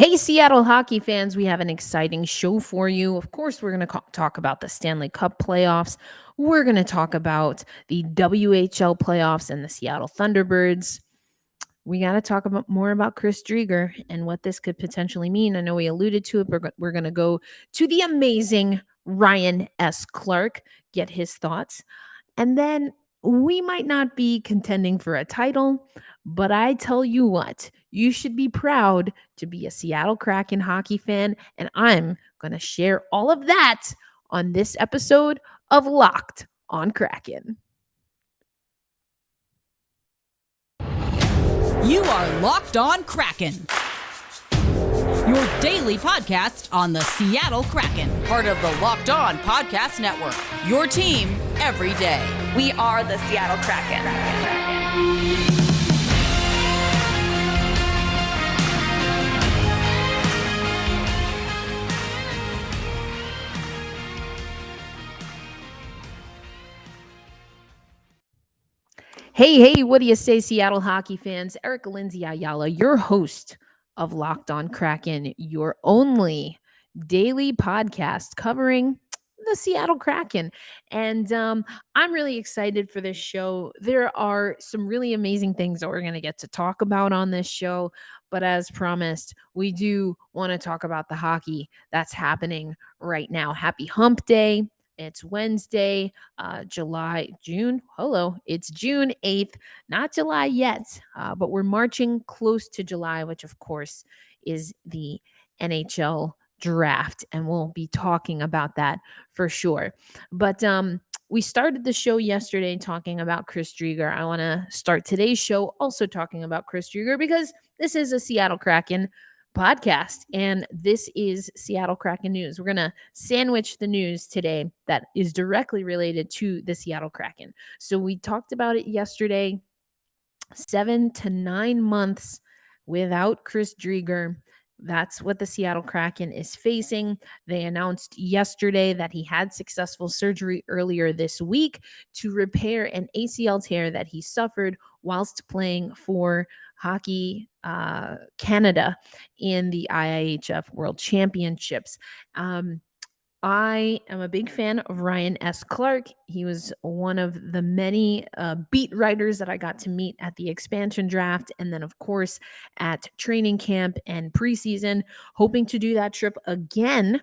Hey, Seattle hockey fans, we have an exciting show for you. Of course, we're going to talk about the Stanley Cup playoffs. We're going to talk about the WHL playoffs and the Seattle Thunderbirds. We got to talk more about Chris Driedger and what this could potentially mean. I know we alluded to it, but we're going to go to the amazing Ryan S. Clark, get his thoughts. And then we might not be contending for a title, but I tell you what, you should be proud to be a Seattle Kraken hockey fan. And I'm going to share all of that on this episode of Locked on Kraken. You are Locked on Kraken, your daily podcast on the Seattle Kraken, part of the Locked On Podcast Network, your team every day. We are the Seattle Kraken. Hey, what do you say, Seattle hockey fans? Eric Lindsay Ayala, your host of Locked on Kraken, your only daily podcast covering the Seattle Kraken. And I'm really excited for this show. There are some really amazing things that we're going to get to talk about on this show. But as promised, we do want to talk about the hockey that's happening right now. Happy Hump Day. It's Wednesday, it's June 8th, not July yet, but we're marching close to July, which of course is the NHL draft. And we'll be talking about that for sure. But we started the show yesterday talking about Chris Driedger. I want to start today's show also talking about Chris Driedger because this is a Seattle Kraken podcast and this is Seattle Kraken news. We're going to sandwich the news today that is directly related to the Seattle Kraken. So we talked about it yesterday. 7 to 9 months without Chris Driedger. That's what the Seattle Kraken is facing. They announced yesterday that he had successful surgery earlier this week to repair an ACL tear that he suffered whilst playing for Hockey Canada in the IIHF World Championships. I am a big fan of Ryan S. Clark. He was one of the many beat writers that I got to meet at the expansion draft. And then, of course, at training camp and preseason, hoping to do that trip again.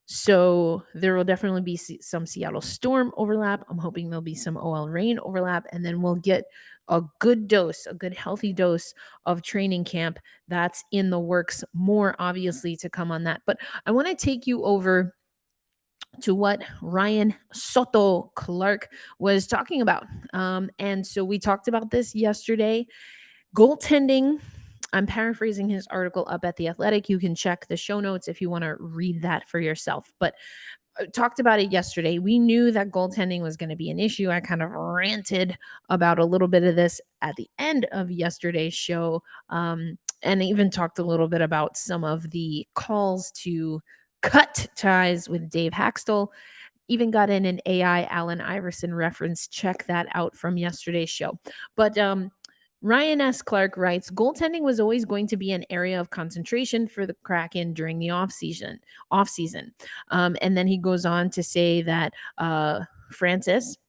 So there will definitely be some Seattle Storm overlap. I'm hoping there'll be some OL Reign overlap. And then we'll get a good healthy dose of training camp that's in the works. More obviously to come on that. But I want to take you over to what Ryan Soto Clark was talking about. And so we talked about this yesterday. Goaltending. I'm paraphrasing his article up at The Athletic. You can check the show notes if you want to read that for yourself. But talked about it yesterday. We knew that goaltending was going to be an issue. I kind of ranted about a little bit of this at the end of yesterday's show, and even talked a little bit about some of the calls to cut ties with Dave Haxtell. Even got in an AI Allen Iverson reference. Check that out from yesterday's show. But Ryan S. Clark writes, goaltending was always going to be an area of concentration for the Kraken during the offseason. And then he goes on to say that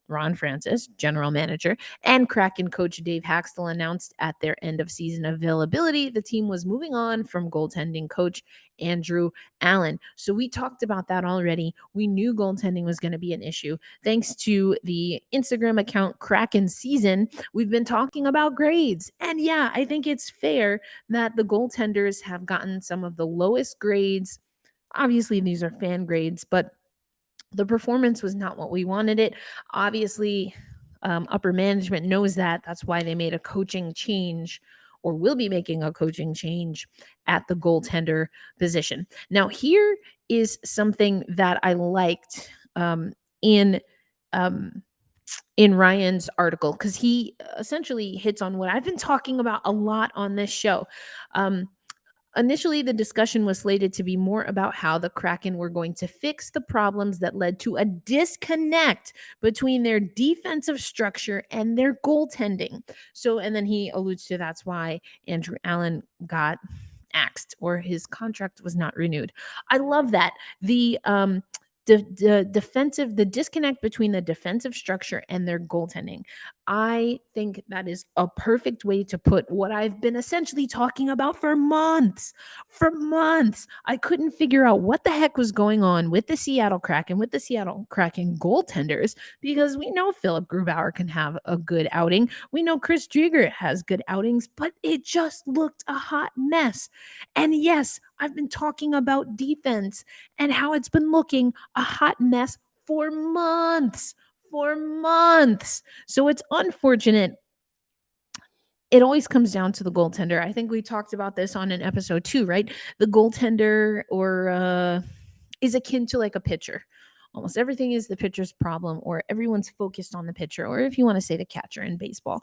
Ron Francis, general manager, and Kraken coach Dave Haxtell announced at their end of season availability the team was moving on from goaltending coach Andrew Allen. So we talked about that already. We knew goaltending was going to be an issue. Thanks to the Instagram account Kraken Season, we've been talking about grades. And yeah, I think it's fair that the goaltenders have gotten some of the lowest grades. Obviously, these are fan grades, but the performance was not what we wanted it. Obviously, upper management knows that. That's why they made a coaching change or will be making a coaching change at the goaltender position. Now, here is something that I liked in Ryan's article, because he essentially hits on what I've been talking about a lot on this show. Initially, the discussion was slated to be more about how the Kraken were going to fix the problems that led to a disconnect between their defensive structure and their goaltending. So, and then he alludes to that's why Andrew Allen got axed or his contract was not renewed. I love that. The the disconnect between the defensive structure and their goaltending. I think that is a perfect way to put what I've been essentially talking about for months. For months, I couldn't figure out what the heck was going on with the Seattle Kraken, with the Seattle Kraken goaltenders, because we know Philip Grubauer can have a good outing. We know Chris Driedger has good outings, but it just looked a hot mess. And yes, I've been talking about defense and how it's been looking a hot mess for months. For months. So it's unfortunate. It always comes down to the goaltender. I think we talked about this on an episode too, right? The goaltender is akin to like a pitcher. Almost everything is the pitcher's problem, or everyone's focused on the pitcher, or if you want to say the catcher in baseball.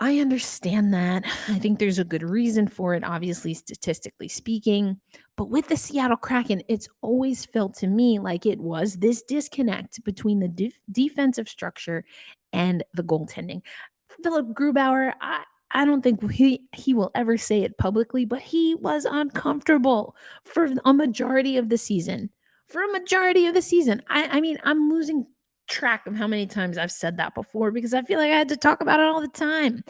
I understand that. I think there's a good reason for it, obviously, statistically speaking. But with the Seattle Kraken, it's always felt to me like it was this disconnect between the defensive structure and the goaltending. Philip Grubauer, I don't think he will ever say it publicly, but he was uncomfortable for a majority of the season. For a majority of the season. I mean, I'm losing track of how many times I've said that before because I feel like I had to talk about it all the time.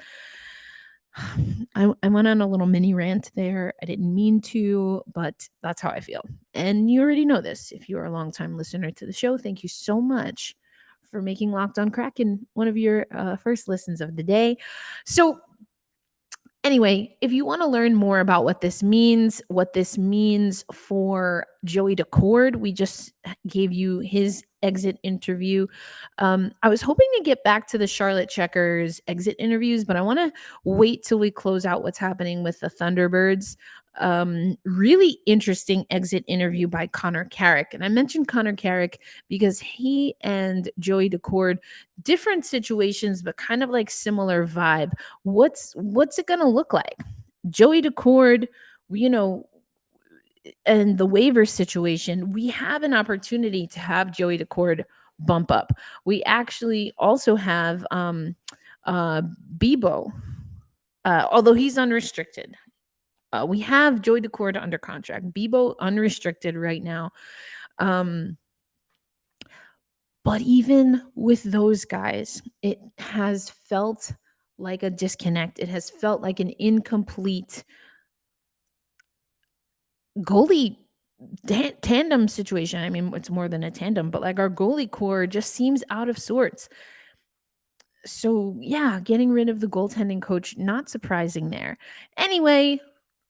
I went on a little mini rant there. I didn't mean to, but that's how I feel. And you already know this. If you are a longtime listener to the show, thank you so much for making Locked On Kraken one of your first listens of the day. So anyway, if you want to learn more about what this means for Joey Daccord, we just gave you his exit interview. I was hoping to get back to the Charlotte Checkers exit interviews, but I want to wait till we close out what's happening with the Thunderbirds. Really interesting exit interview by Connor Carrick. And I mentioned Connor Carrick because he and Joey Daccord, different situations, but kind of like similar vibe. What's it going to look like? Joey Daccord, and the waiver situation, we have an opportunity to have Joey Daccord bump up. We actually also have Bebo, although he's unrestricted. We have Joey Daccord under contract. Bebo unrestricted right now. But even with those guys, it has felt like a disconnect. It has felt like an incomplete goalie tandem situation. I mean, it's more than a tandem, but like our goalie core just seems out of sorts. So yeah, getting rid of the goaltending coach, not surprising there. Anyway,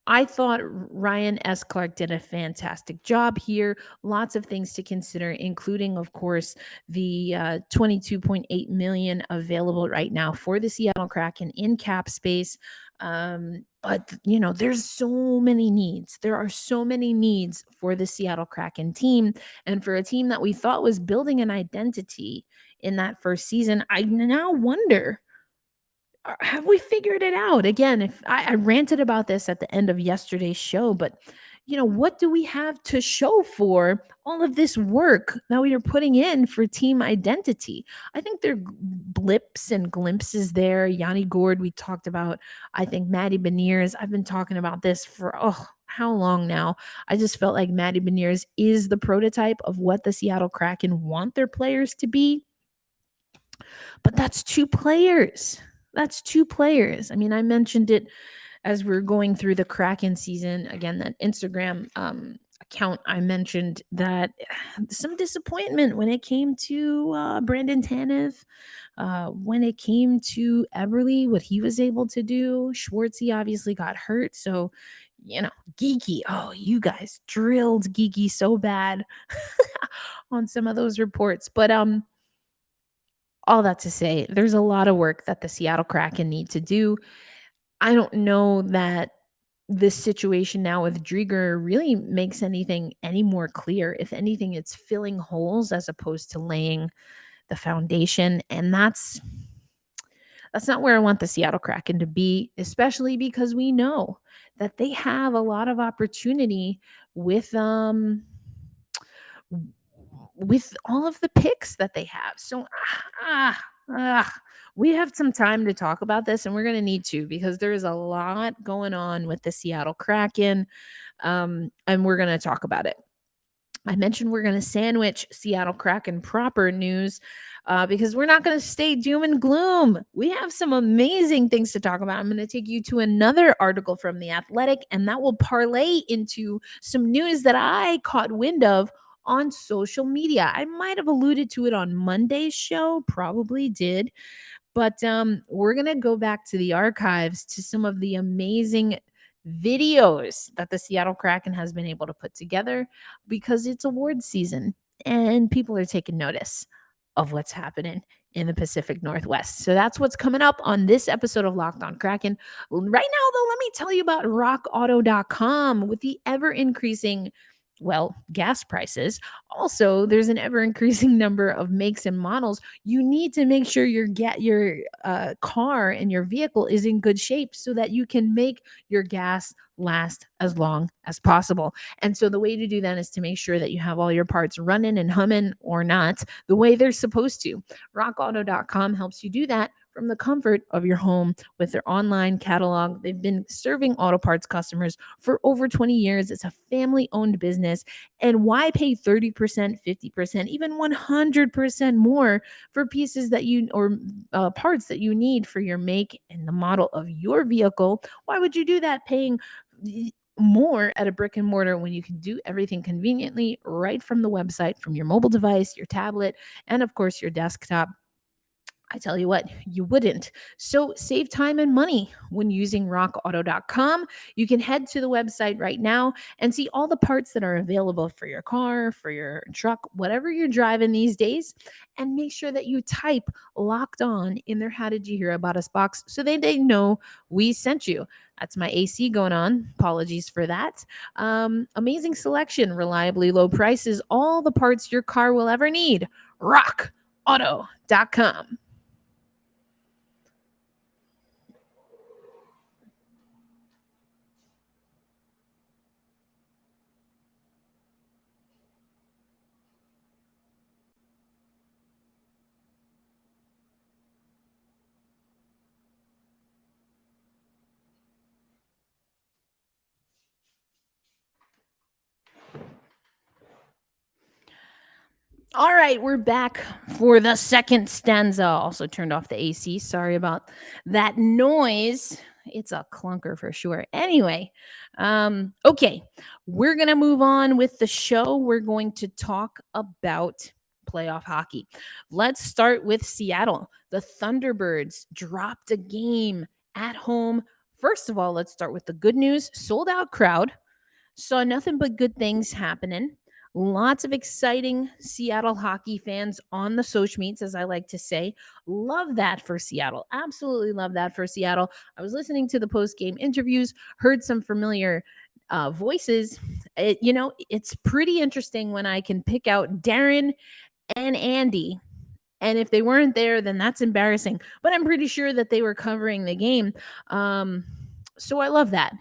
I thought Ryan S. Clark did a fantastic job here. Lots of things to consider, including, of course, the $22.8 million available right now for the Seattle Kraken in cap space. But there's so many needs. There are so many needs for the Seattle Kraken team, and for a team that we thought was building an identity in that first season. I now wonder, have we figured it out? Again, if I ranted about this at the end of yesterday's show, but what do we have to show for all of this work that we are putting in for team identity? I think there are blips and glimpses there. Yanni Gourde, we talked about. I think Matty Beniers, I've been talking about this for, how long now? I just felt like Matty Beniers is the prototype of what the Seattle Kraken want their players to be. But that's two players. That's two players. I mean, I mentioned it as we're going through the Kraken season. Again, that Instagram account, I mentioned that some disappointment when it came to Brandon Tanev, when it came to Eberle, what he was able to do. Schwartzy obviously got hurt. So, Geeky. Oh, you guys drilled Geeky so bad on some of those reports. But all that to say, there's a lot of work that the Seattle Kraken need to do. I don't know that this situation now with Driedger really makes anything any more clear. If anything, it's filling holes as opposed to laying the foundation. And that's not where I want the Seattle Kraken to be, especially because we know that they have a lot of opportunity with all of the picks that they have. So we have some time to talk about this, and we're going to need to because there is a lot going on with the Seattle Kraken, and we're going to talk about it. I mentioned we're going to sandwich Seattle Kraken proper news because we're not going to stay doom and gloom. We have some amazing things to talk about. I'm going to take you to another article from The Athletic, and that will parlay into some news that I caught wind of on social media. I might have alluded to it on Monday's show, probably did. But we're going to go back to the archives to some of the amazing videos that the Seattle Kraken has been able to put together because it's award season and people are taking notice of what's happening in the Pacific Northwest. So that's what's coming up on this episode of Locked on Kraken. Right now, though, let me tell you about rockauto.com with the ever increasing gas prices. Also, there's an ever increasing number of makes and models. You need to make sure your car and your vehicle is in good shape so that you can make your gas last as long as possible. And so the way to do that is to make sure that you have all your parts running and humming or not the way they're supposed to. rockauto.com helps you do that from the comfort of your home with their online catalog. They've been serving auto parts customers for over 20 years. It's a family-owned business. And why pay 30%, 50%, even 100% more for pieces that parts that you need for your make and the model of your vehicle? Why would you do that paying more at a brick and mortar when you can do everything conveniently right from the website, from your mobile device, your tablet, and of course your desktop? I tell you what, you wouldn't. So save time and money when using rockauto.com. You can head to the website right now and see all the parts that are available for your car, for your truck, whatever you're driving these days. And make sure that you type Locked On in their How Did You Hear About Us box so they know we sent you. That's my AC going on. Apologies for that. Amazing selection, reliably low prices, all the parts your car will ever need. rockauto.com. All right, we're back for the second stanza. Also turned off the AC. Sorry about that noise. It's a clunker for sure. Anyway, okay, we're going to move on with the show. We're going to talk about playoff hockey. Let's start with Seattle. The Thunderbirds dropped a game at home. First of all, let's start with the good news. Sold out crowd. Saw nothing but good things happening. Lots of exciting Seattle hockey fans on the social meets, as I like to say. Love that for Seattle. Absolutely love that for Seattle. I was listening to the post-game interviews, heard some familiar voices. It's pretty interesting when I can pick out Darren and Andy. And if they weren't there, then that's embarrassing. But I'm pretty sure that they were covering the game. So I love that.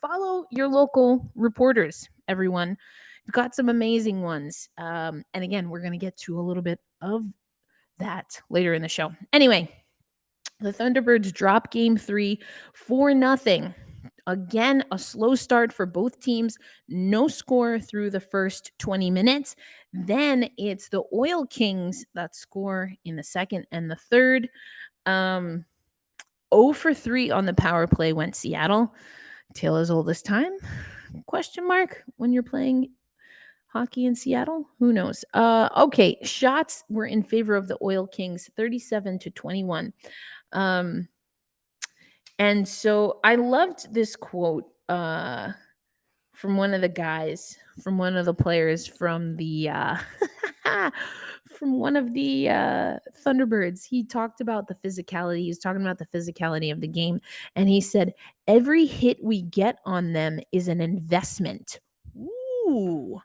Follow your local reporters, everyone. We've got some amazing ones. And again, we're going to get to a little bit of that later in the show. Anyway, the Thunderbirds drop game 3 4-0. Again, a slow start for both teams. No score through the first 20 minutes. Then it's the Oil Kings that score in the second and the third. 0 for 3 on the power play went Seattle. Tale as old as time? Question mark when you're playing hockey in Seattle? Who knows? Okay, shots were in favor of the Oil Kings, 37-21. And so I loved this quote from one of the guys, from one of the players from the from one of the Thunderbirds. He talked about the physicality. He was talking about the physicality of the game. And he said, every hit we get on them is an investment. Ooh,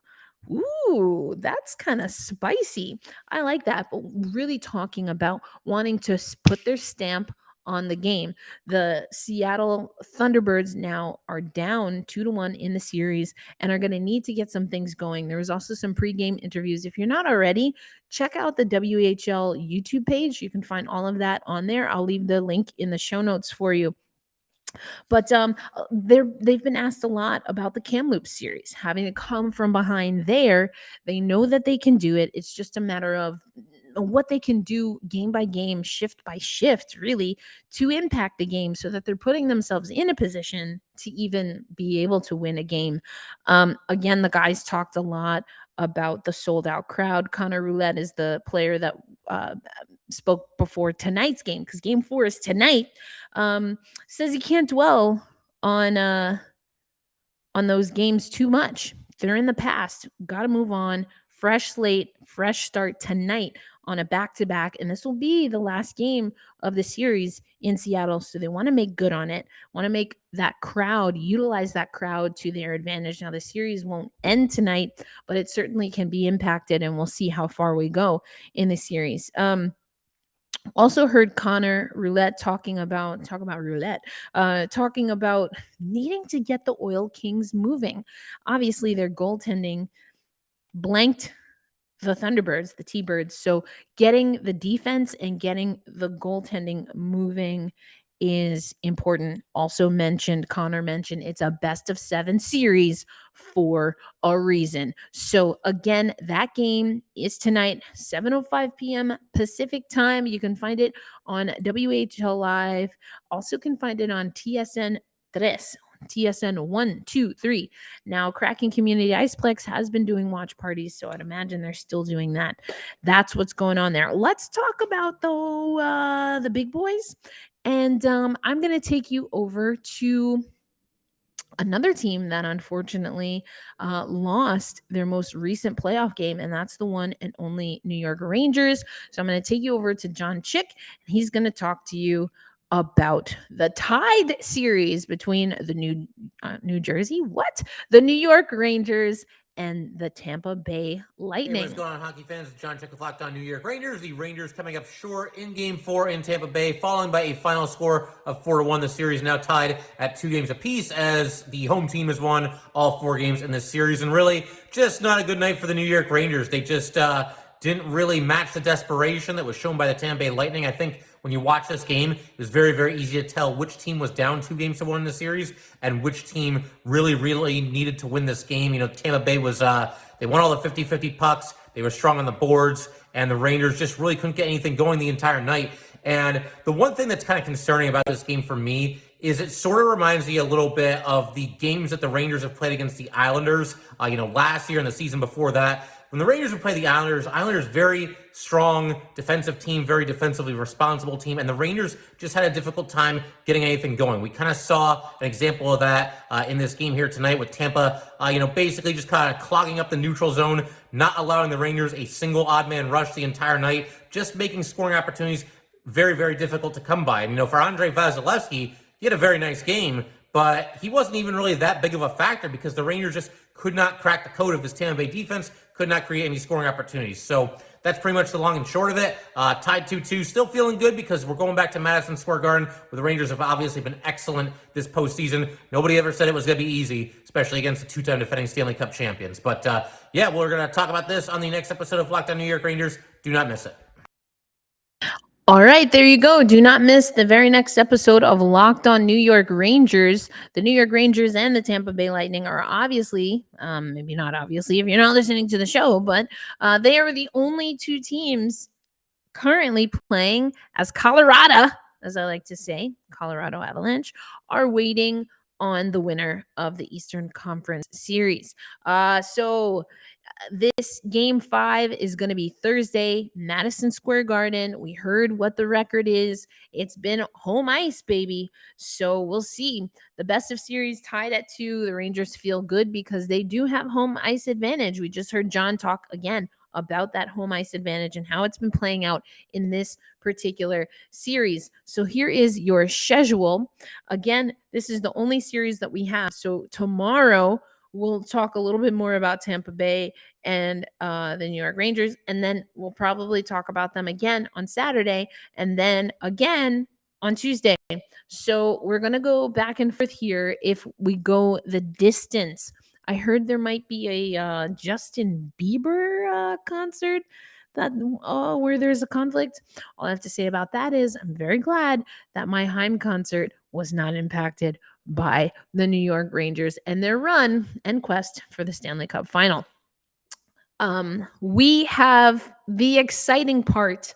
that's kind of spicy. I like that. But really talking about wanting to put their stamp on the game. The Seattle Thunderbirds now are down 2-1 in the series and are going to need to get some things going. There was also some pregame interviews. If you're not already, check out the WHL YouTube page. You can find all of that on there. I'll leave the link in the show notes for you. But they've been asked a lot about the Kamloops series, having to come from behind there. They know that they can do it. It's just a matter of what they can do game by game, shift by shift, really, to impact the game so that they're putting themselves in a position to even be able to win a game. Again, the guys talked a lot about the sold out crowd. Connor Roulette is the player that spoke before tonight's game, because game 4 is tonight. Says he can't dwell on those games too much. They're in the past. Got to move on. Fresh slate, fresh start tonight on a back-to-back, and this will be the last game of the series in Seattle, so they want to make good on it, want to make that crowd, utilize that crowd to their advantage. Now, the series won't end tonight, but it certainly can be impacted, and we'll see how far we go in the series. Also heard Connor Roulette talking about needing to get the Oil Kings moving. Obviously, their goaltending blanked the Thunderbirds, the T-Birds. So getting the defense and getting the goaltending moving is important. Connor mentioned it's a best of 7 series for a reason. So again, that game is tonight, 7:05 p.m. Pacific time. You can find it on WHL Live. Also can find it on TSN 1, 2, 3. Now, Kraken Community Iceplex has been doing watch parties, so I'd imagine they're still doing that. That's what's going on there. Let's talk about the big boys. And I'm going to take you over to another team that unfortunately lost their most recent playoff game, and that's the one and only New York Rangers. So I'm going to take you over to Jon Chik, and he's going to talk to you about the tied series between the the New York Rangers and the Tampa Bay Lightning. Hey, what's going on, hockey fans? It's Jon Chik with Locked On New York Rangers. The Rangers coming up short in Game 4 in Tampa Bay, following by a final score of 4-1. The series now tied at 2 games apiece, as the home team has won all 4 games in this series. And really, just not a good night for the New York Rangers. They just didn't really match the desperation that was shown by the Tampa Bay Lightning. I think when you watch this game, it was very, very easy to tell which team was down 2-1 in the series and which team really, really needed to win this game. You know, Tampa Bay was, they won all the 50-50 pucks. They were strong on the boards, and the Rangers just really couldn't get anything going the entire night. And the one thing that's kind of concerning about this game for me is it sort of reminds me a little bit of the games that the Rangers have played against the Islanders, last year and the season before that. When the Rangers would play the Islanders, very strong defensive team, very defensively responsible team, and the Rangers just had a difficult time getting anything going. We kind of saw an example of that in this game here tonight with Tampa, basically just kind of clogging up the neutral zone, not allowing the Rangers a single odd man rush the entire night, just making scoring opportunities very, very difficult to come by. And, for Andrei Vasilevsky, he had a very nice game, but he wasn't even really that big of a factor because the Rangers just could not crack the code of this Tampa Bay defense, could not create any scoring opportunities. So that's pretty much the long and short of it. Tied 2-2, still feeling good because we're going back to Madison Square Garden, where the Rangers have obviously been excellent this postseason. Nobody ever said it was going to be easy, especially against the 2-time defending Stanley Cup champions. But we're going to talk about this on the next episode of Locked On New York Rangers. Do not miss it. All right, there you go. Do not miss the very next episode of Locked On New York Rangers. The New York Rangers and the Tampa Bay Lightning are obviously, maybe not obviously if you're not listening to the show, but they are the only 2 teams currently playing as Colorado, as I like to say, Colorado Avalanche, are waiting on the winner of the Eastern Conference Series. This Game 5 is going to be Thursday, Madison Square Garden. We heard what the record is. It's been home ice, baby. So we'll see. The best of series tied at 2. The Rangers feel good because they do have home ice advantage. We just heard Jon talk again about that home ice advantage and how it's been playing out in this particular series. So here is your schedule. Again, this is the only series that we have. So tomorrow, we'll talk a little bit more about Tampa Bay and the New York Rangers, and then we'll probably talk about them again on Saturday, and then again on Tuesday. So we're going to go back and forth here if we go the distance. I heard there might be a Justin Bieber concert that where there's a conflict. All I have to say about that is I'm very glad that my Heim concert was not impacted by the New York Rangers and their run and quest for the Stanley Cup final. We have the exciting part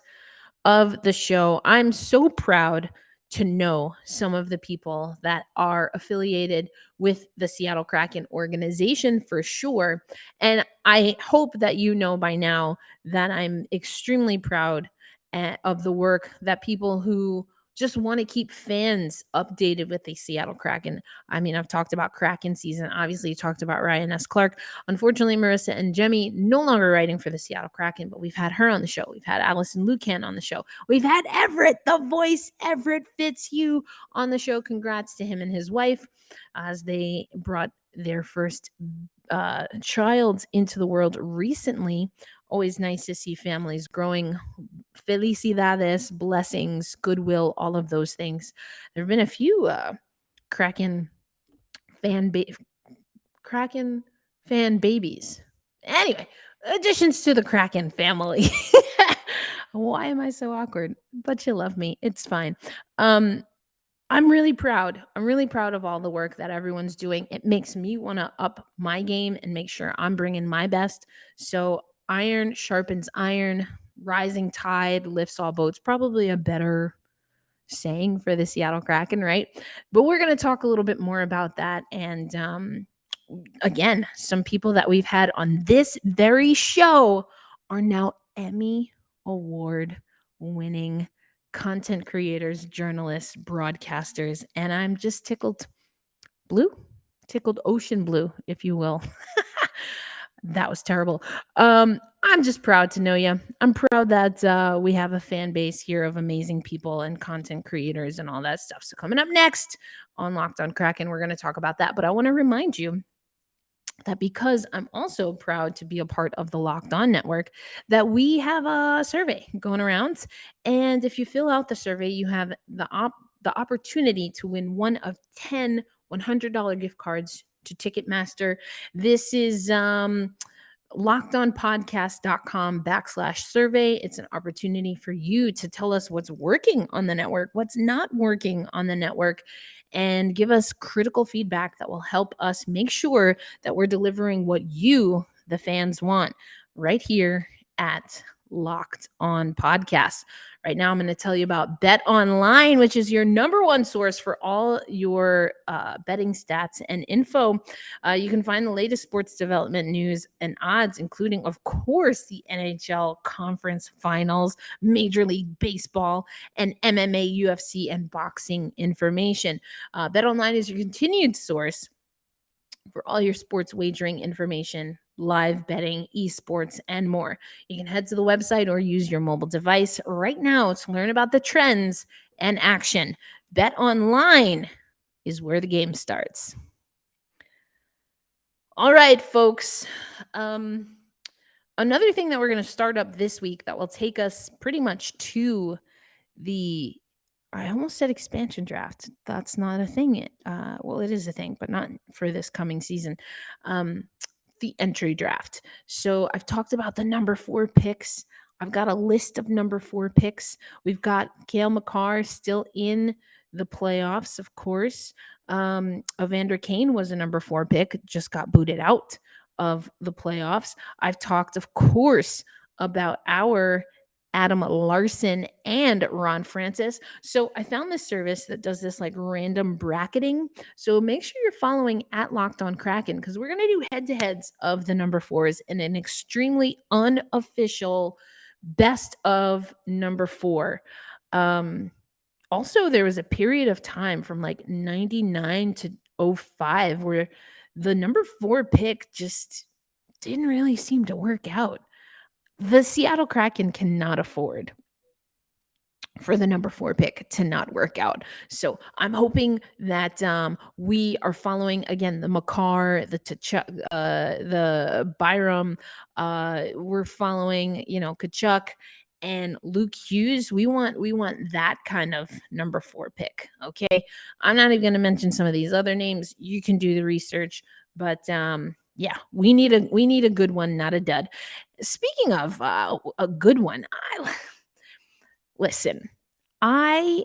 of the show. I'm so proud to know some of the people that are affiliated with the Seattle Kraken organization for sure. And I hope that you know by now that I'm extremely proud of the work that people who just want to keep fans updated with the Seattle Kraken. I mean, I've talked about Kraken season, obviously talked about Ryan S. Clark. Unfortunately, Marissa and Jemmy no longer writing for the Seattle Kraken, but we've had her on the show. We've had Alison Lukan on the show. We've had Everett, the voice, Everett Fitzhugh on the show. Congrats to him and his wife as they brought their first child into the world recently. Always nice to see families growing. Felicidades, blessings, goodwill, all of those things. There have been a few Kraken fan babies. Anyway, additions to the Kraken family. Why am I so awkward? But you love me. It's fine. I'm really proud. I'm really proud of all the work that everyone's doing. It makes me want to up my game and make sure I'm bringing my best. So iron sharpens iron. Rising tide lifts all boats. Probably a better saying for the Seattle Kraken, right? But we're going to talk a little bit more about that. And again, some people that we've had on this very show are now Emmy Award winning content creators, journalists, broadcasters, and I'm just tickled ocean blue, if you will. That was terrible. I'm just proud to know you. I'm proud that we have a fan base here of amazing people and content creators and all that stuff. So coming up next on Locked on Kraken, we're going to talk about that. But I want to remind you that because I'm also proud to be a part of the Locked On Network, that we have a survey going around. And if you fill out the survey, you have the opportunity to win one of 10 $100 gift cards to Ticketmaster. This is lockedonpodcast.com/survey. It's an opportunity for you to tell us what's working on the network, what's not working on the network, and give us critical feedback that will help us make sure that we're delivering what you, the fans, want right here at Locked On Podcasts. Right now, I'm going to tell you about Bet Online, which is your number one source for all your betting stats and info. You can find the latest sports development news and odds, including, of course, the NHL Conference Finals, Major League Baseball, and MMA, UFC, and boxing information. Bet Online is your continued source for all your sports wagering information, live betting, esports, and more. You can head to the website or use your mobile device right now to learn about the trends and action. Bet Online is where the game starts. All right, folks. Another thing that we're going to start up this week that will take us pretty much to the I almost said expansion draft. That's not a thing yet. Well, it is a thing, but not for this coming season. The entry draft. So I've talked about the number 4 picks. I've got a list of number 4 picks. We've got Cale Makar still in the playoffs, of course. Evander Kane was a number 4 pick, just got booted out of the playoffs. I've talked, of course, about our Adam Larson and Ron Francis. So I found this service that does this like random bracketing. So make sure you're following at Locked On Kraken because we're going to do head-to-heads of the number 4s in an extremely unofficial best of number 4. Also, there was a period of time from like 99 to 05 where the number 4 pick just didn't really seem to work out. The Seattle Kraken cannot afford for the number 4 pick to not work out. So I'm hoping that we are following, again, the Makar, the the Byram. We're following, Kachuk. and Luke Hughes. We want that kind of number 4 pick. Okay. I'm not even going to mention some of these other names. You can do the research, but yeah, we need a good one, not a dud. Speaking of a good one, listen, I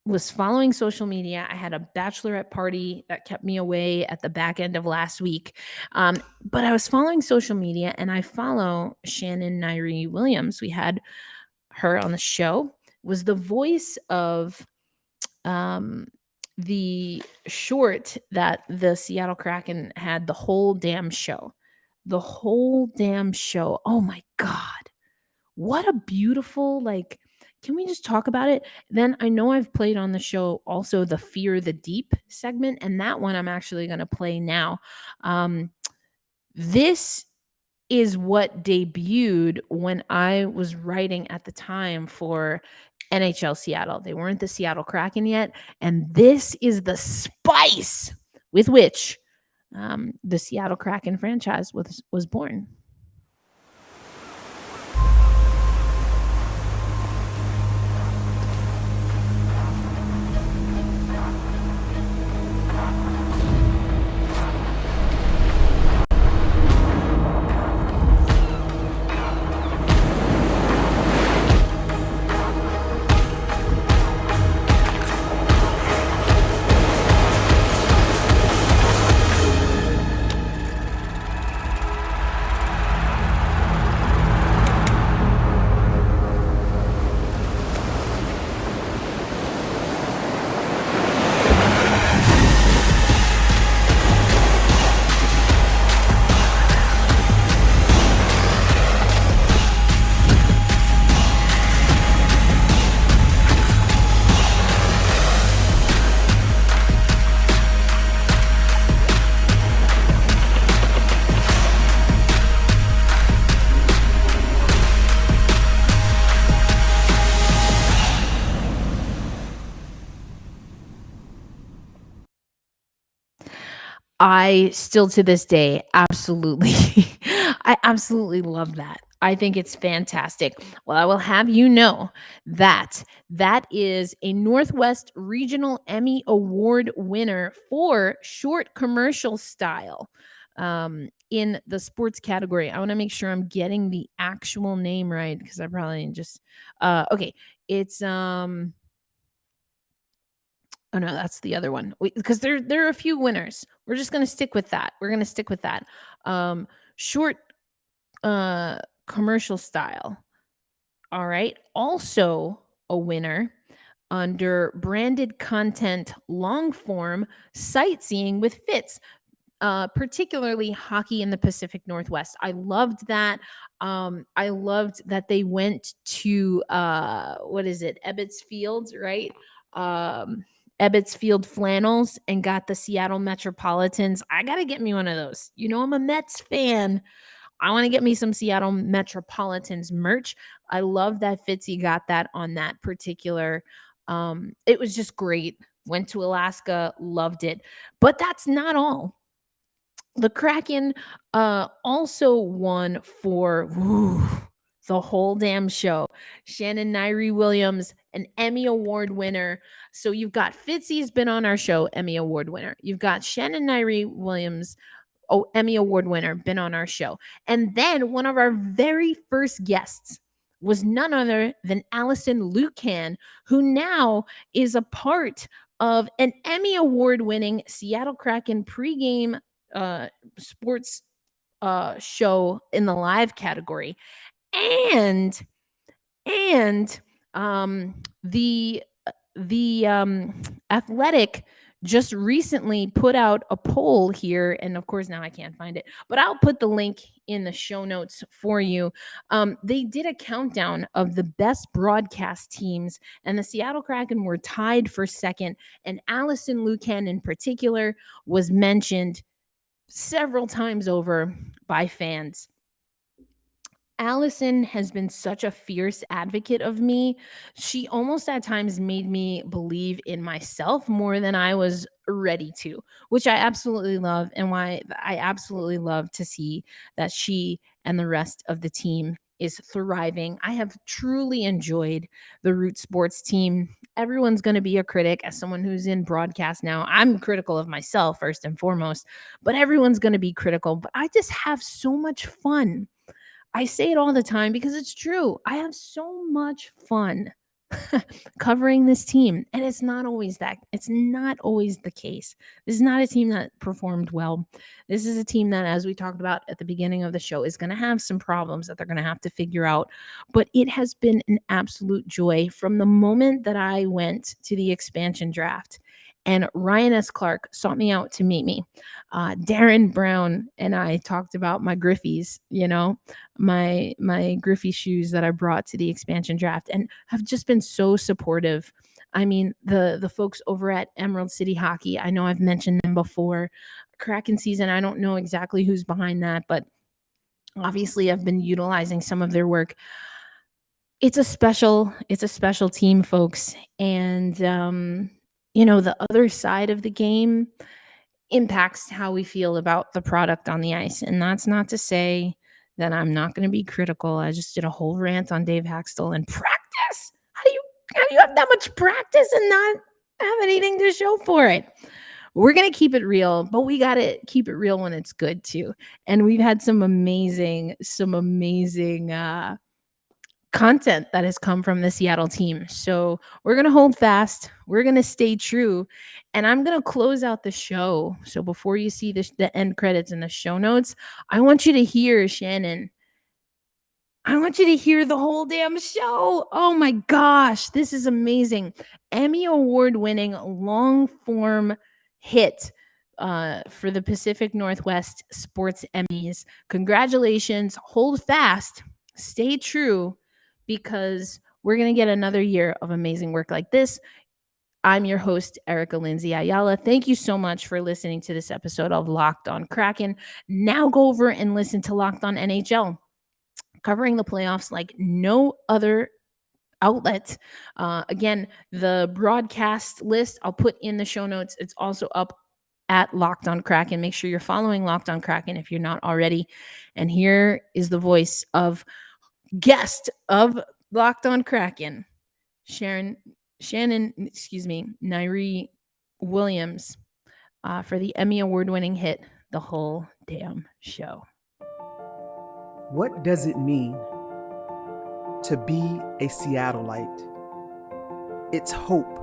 was following social media. I had a bachelorette party that kept me away at the back end of last week. But I was following social media, and I follow Sharon Nyree Williams. We had her on the show, was the voice of the short that the Seattle Kraken had the whole damn show. The whole damn show. Oh my God. What a beautiful, like, can we just talk about it? Then I know I've played on the show also the Fear the Deep segment, and that one I'm actually going to play now. This is what debuted when I was writing at the time for NHL Seattle. They weren't the Seattle Kraken yet, and this is the spice with which the Seattle Kraken franchise was born. I still to this day absolutely I absolutely love that. I think it's fantastic. Well, I will have you know that that is a Northwest Regional Emmy Award winner for short commercial style in the sports category. I want to make sure I'm getting the actual name right because I probably just okay. It's oh no, that's the other one. Because there are a few winners. We're just gonna stick with that. We're gonna stick with that. Short commercial style. All right. Also a winner under branded content long form sightseeing with Fitz. Particularly hockey in the Pacific Northwest. I loved that. I loved that they went to what is it, Ebbets Fields, right? Ebbets Field flannels and got the Seattle Metropolitans. I gotta get me one of those. You know, I'm a Mets fan. I want to get me some Seattle Metropolitans merch. I love that Fitzy got that on that particular. It was just great. Went to Alaska, loved it. But that's not all. The Kraken also won for the whole damn show. Sharon Nyree Williams, an Emmy Award winner. So you've got Fitzy's been on our show, Emmy Award winner. You've got Sharon Nyree Williams, Emmy Award winner, been on our show. And then one of our very first guests was none other than Alison Lukan, who now is a part of an Emmy Award winning Seattle Kraken pregame sports show in the live category. And the Athletic just recently put out a poll here, and of course now I can't find it, but I'll put the link in the show notes for you. They did a countdown of the best broadcast teams, and the Seattle Kraken were tied for second, and Alison Lukan in particular was mentioned several times over by fans. Alison has been such a fierce advocate of me. She almost at times made me believe in myself more than I was ready to, which I absolutely love, and why I absolutely love to see that she and the rest of the team is thriving. I have truly enjoyed the Root Sports team. Everyone's going to be a critic. As someone who's in broadcast now, I'm critical of myself first and foremost, but everyone's going to be critical. But I just have so much fun. I say it all the time because it's true. I have so much fun covering this team, and it's not always the case. This is not a team that performed well. This is a team that, as we talked about at the beginning of the show, is going to have some problems that they're going to have to figure out. But it has been an absolute joy from the moment that I went to the expansion draft and Ryan S. Clark sought me out to meet me. Darren Brown and I talked about my Griffies, my Griffey shoes that I brought to the expansion draft, and have just been so supportive. I mean, the folks over at Emerald City Hockey, I know I've mentioned them before. Kraken season, I don't know exactly who's behind that, but obviously I've been utilizing some of their work. It's a special team, folks. And, the other side of the game impacts how we feel about the product on the ice. And that's not to say that I'm not going to be critical. I just did a whole rant on Dave Haxtell and practice. How do you have that much practice and not have anything to show for it? We're going to keep it real, but we got to keep it real when it's good too. And we've had some amazing content that has come from the Seattle team. So we're going to hold fast. We're going to stay true. And I'm going to close out the show. So before you see the end credits and the show notes, I want you to hear, Shannon. I want you to hear the whole damn show. Oh my gosh, this is amazing. Emmy award-winning long-form hit for the Pacific Northwest Sports Emmys. Congratulations. Hold fast. Stay true, because we're going to get another year of amazing work like this. I'm your host, Erica Lindsay Ayala. Thank you so much for listening to this episode of Locked on Kraken. Now go over and listen to Locked on NHL, covering the playoffs like no other outlet. Again, the broadcast list I'll put in the show notes. It's also up at Locked on Kraken. Make sure you're following Locked on Kraken if you're not already. And here is the voice of guest of Locked on Kraken, Sharon Nyree Williams, for the Emmy award-winning hit, The Whole Damn Show. What does it mean to be a Seattleite? It's hope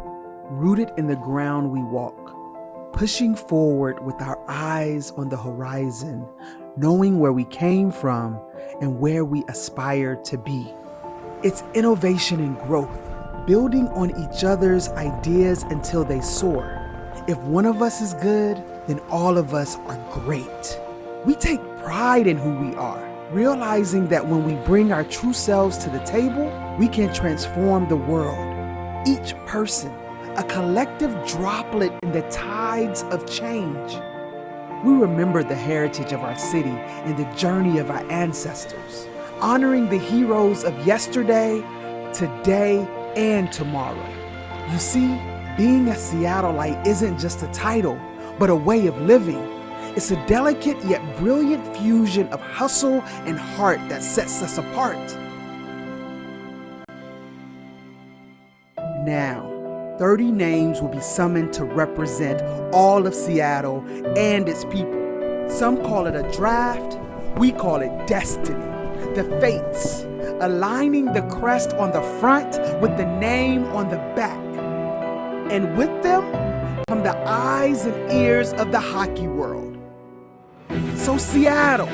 rooted in the ground we walk, pushing forward with our eyes on the horizon, knowing where we came from and where we aspire to be. It's innovation and growth, building on each other's ideas until they soar. If one of us is good, then all of us are great. We take pride in who we are, realizing that when we bring our true selves to the table, we can transform the world. Each person, a collective droplet in the tides of change. We remember the heritage of our city and the journey of our ancestors, honoring the heroes of yesterday, today, and tomorrow. You see, being a Seattleite isn't just a title, but a way of living. It's a delicate yet brilliant fusion of hustle and heart that sets us apart. Now, 30 names will be summoned to represent all of Seattle and its people. Some call it a draft, we call it destiny. The fates, aligning the crest on the front with the name on the back. And with them come the eyes and ears of the hockey world. So Seattle,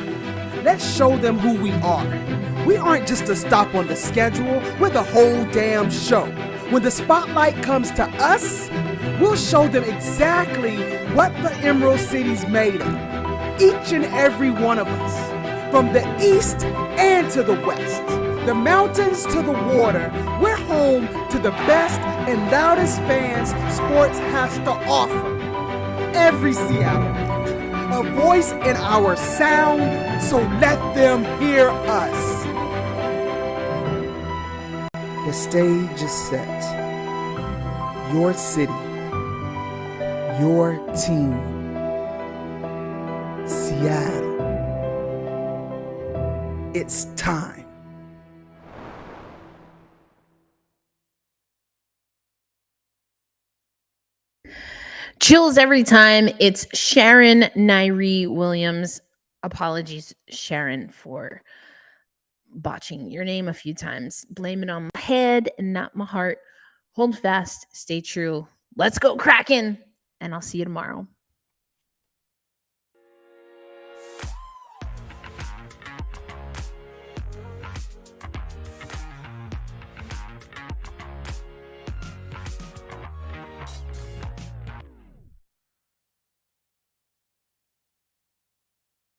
let's show them who we are. We aren't just a stop on the schedule, we're the whole damn show. When the spotlight comes to us, we'll show them exactly what the Emerald City's made of. Each and every one of us, from the east and to the west, the mountains to the water, we're home to the best and loudest fans sports has to offer. Every Seattleite, a voice in our sound, so let them hear us. The stage is set. Your city, your team, Seattle. It's time. Chills every time. It's Sharon Nyree Williams. Apologies, Sharon, for botching your name a few times. Blame it on my head and not my heart. Hold fast, stay true. Let's go, Kraken. And I'll see you tomorrow.